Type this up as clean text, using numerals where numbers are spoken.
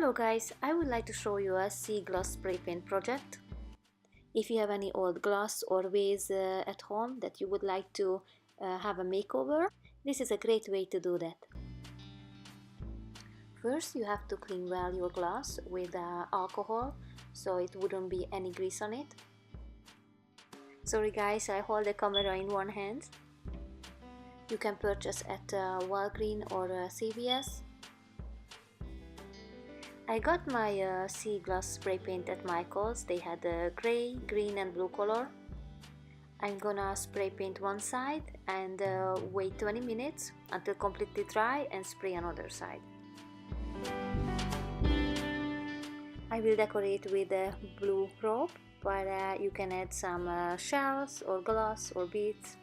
Hello guys, I would like to show you a sea glass spray paint project. If you have any old glass or vase at home that you would like to have a makeover, this is a great way to do that. First you have to clean well your glass with alcohol so it wouldn't be any grease on it. Sorry guys, I hold the camera in one hand. You can purchase at Walgreens or CVS. I got my sea glass spray paint at Michael's. They had a grey, green and blue color. I'm gonna spray paint one side and wait 20 minutes until completely dry and spray another side. I will decorate with a blue rope, but you can add some shells or glass or beads.